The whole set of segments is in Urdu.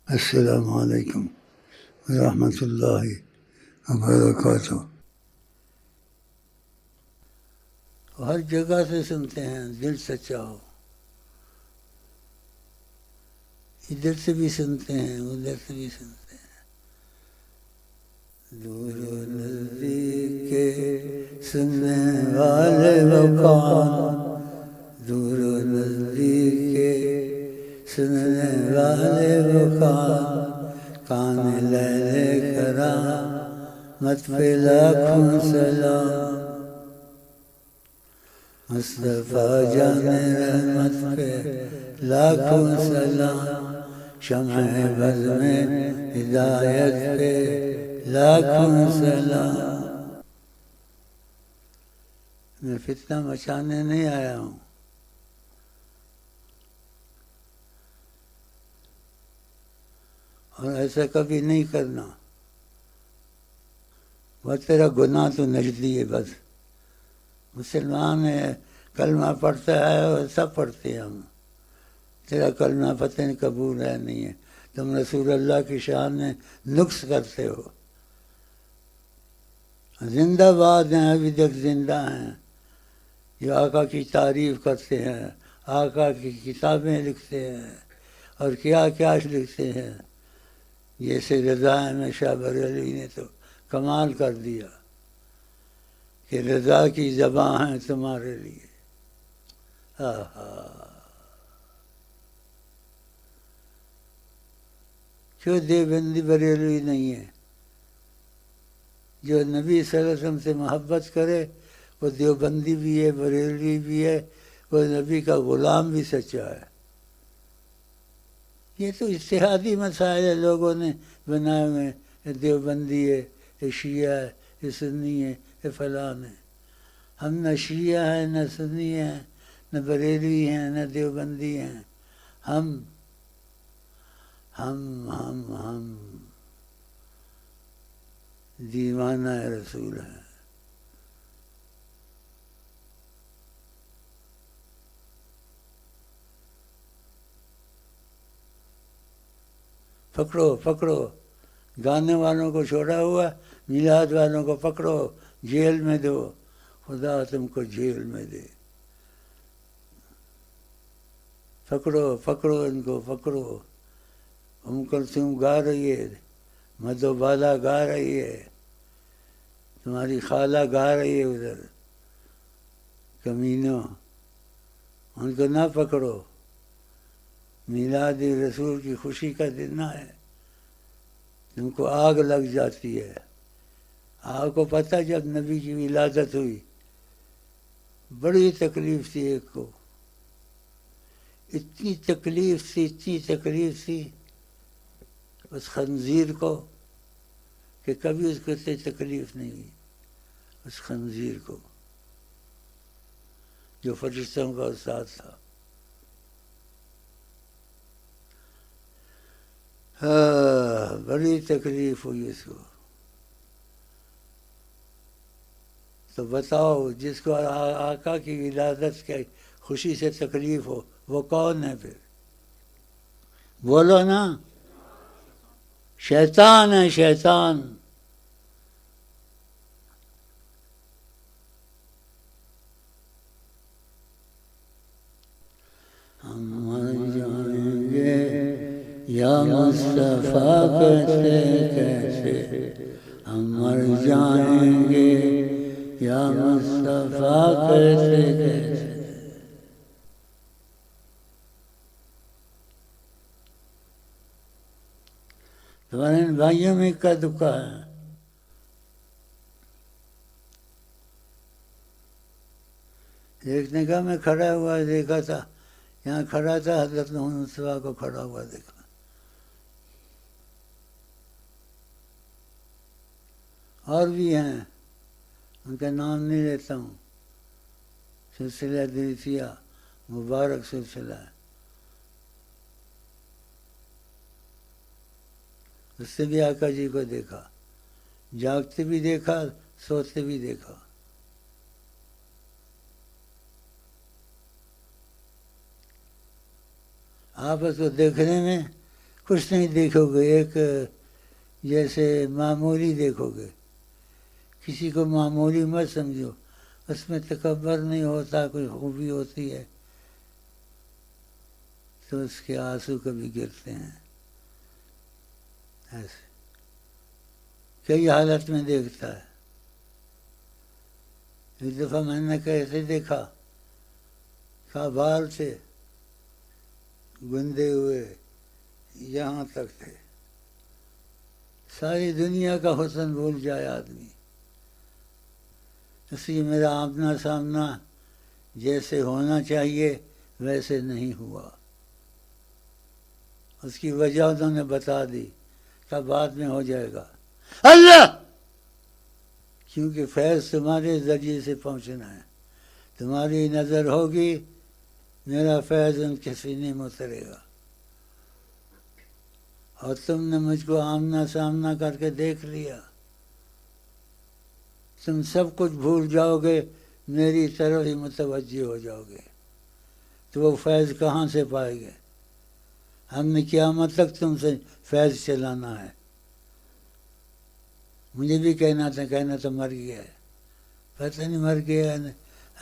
السلام علیکم ورحمۃ اللہ وبرکاتہ۔ ہر جگہ سے سنتے ہیں، دل سچا ہو، ادھر سے بھی سنتے ہیں ادھر سے بھی سنتے ہیں، دور و نزدیک کے سننے والے وہ کون، دور و نزدیک کے سننے والے وہ کان لے کرام مت پہ لاکھوں سلام، مصطفیٰ جان رحمت پہ لاکھوں سلام، شمع بز میں ہدایت پہ لاکھوں سلام۔ میں فتنہ مچانے نہیں آیا ہوں، اور ایسا کبھی نہیں کرنا۔ وہ تیرا گناہ تو نجلی ہے، بس مسلمان ہے، کلمہ پڑھتا ہے اور سب پڑھتے ہیں ہم، تیرا کلمہ پتہ نہیں قبول ہے نہیں ہے، تم رسول اللہ کی شان میں نقص کرتے ہو۔ زندہ باد ہیں، ابھی تک زندہ ہیں، جو آقا کی تعریف کرتے ہیں، آقا کی کتابیں لکھتے ہیں، اور کیا کیا لکھتے ہیں۔ جیسے رضا احمد شاہ بریلوی نے تو کمال کر دیا کہ رضا کی زباں ہے تمہارے لیے۔ کیوں دیوبندی بریلوی نہیں ہے؟ جو نبی صلی اللہ علیہ وسلم سے محبت کرے وہ دیوبندی بھی ہے، بریلوی بھی ہے، وہ نبی کا غلام بھی سچا ہے۔ یہ تو اتحادی مسائل ہے، لوگوں نے بنائے ہوئے، دیوبندی ہے، یہ شیعہ ہے، یہ سنی ہے، یہ فلان ہے۔ ہم نہ شیعہ ہیں، نہ سنی ہیں، نہ بریلوی ہیں، نہ دیوبندی ہیں، ہم دیوانہ رسول ہیں۔ پکڑو گانے والوں کو چھوڑا ہوا، میلاد والوں کو پکڑو، جیل میں دو، خدا تم کو جیل میں دے۔ پکڑو ان کو پکڑو۔ ام کلثوم گا رہی ہے، مدھو بالا گا رہی ہے، تمہاری خالہ گا رہی ہے ادھر، کمینوں ان کو نہ پکڑو۔ میلاد رسول کی خوشی کا دن ہے، تم کو آگ لگ جاتی ہے۔ آپ کو پتہ جب نبی کی ولادت ہوئی بڑی تکلیف تھی، ایک کو اتنی تکلیف تھی اس خنزیر کو کہ کبھی اس کو اتنی تکلیف نہیں ہوئی، اس خنزیر کو جو فرشتوں کا استاد تھا۔ بڑی تکلیف ہوئی اس کو۔ تو بتاؤ، جس کو آقا کی ولادت کی خوشی سے تکلیف ہو وہ کون ہے پھر؟ بولو نا، شیطان ہے، شیطان۔ ہم مر جائیں گے یا مصطفیٰ کیسے، ہم مر جائیں گے یا مصطفیٰ کیسے۔ تمہارے ان بھائیوں میں کا دکھا ہے۔ ایک نے کہا میں کھڑا ہوا دیکھا تھا، یہاں کھڑا تھا، حضرت محمد مصطفیٰ کو کھڑا ہوا دیکھا۔ اور بھی ہیں، ان کا نام نہیں لیتا ہوں، سلسلہ دریسیہ مبارک سلسلہ ہے، اس سے بھی آقا جی کو دیکھا، جاگتے بھی دیکھا، سوتے بھی دیکھا۔ آپ اس کو دیکھنے میں کچھ نہیں دیکھو گے، ایک جیسے معمولی دیکھو گے، کسی کو معمولی مت سمجھو، اس میں تکبر نہیں ہوتا، کوئی خوبی ہوتی ہے تو اس کے آنسو کبھی گرتے ہیں. ایسے کئی حالت میں دیکھتا ہے. ایک دفعہ میں نے کیسے دیکھا، بال تھے گندے ہوئے یہاں تک تھے، ساری دنیا کا حسن بھول جائے آدمی. اس لیے میرا آمنا سامنا جیسے ہونا چاہیے ویسے نہیں ہوا. اس کی وجہ انہوں نے بتا دی، تب بعد میں ہو جائے گا. اللہ، کیونکہ فیض تمہارے ذریعے سے پہنچنا ہے، تمہاری نظر ہوگی میرا فیض ان کے سینے میں اترے گا. اور تم نے مجھ کو آمنا سامنا کر کے دیکھ لیا، تم سب کچھ بھول جاؤ گے، میری طرف ہی متوجہ ہو جاؤ گے، تو وہ فیض کہاں سے پائے گے؟ ہم نے قیامت تک تم سے فیض چلانا ہے. مجھے بھی کہنا تو مر گیا ہے، پتہ نہیں مر گیا ہے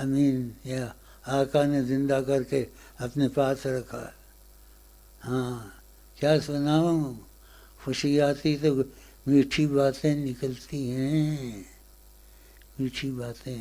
امین یا آقا نے زندہ کر کے اپنے پاس رکھا ہے. ہاں کیا سناؤں، خوشی آتی تو میٹھی باتیں نکلتی ہیں، میٹھی باتیں.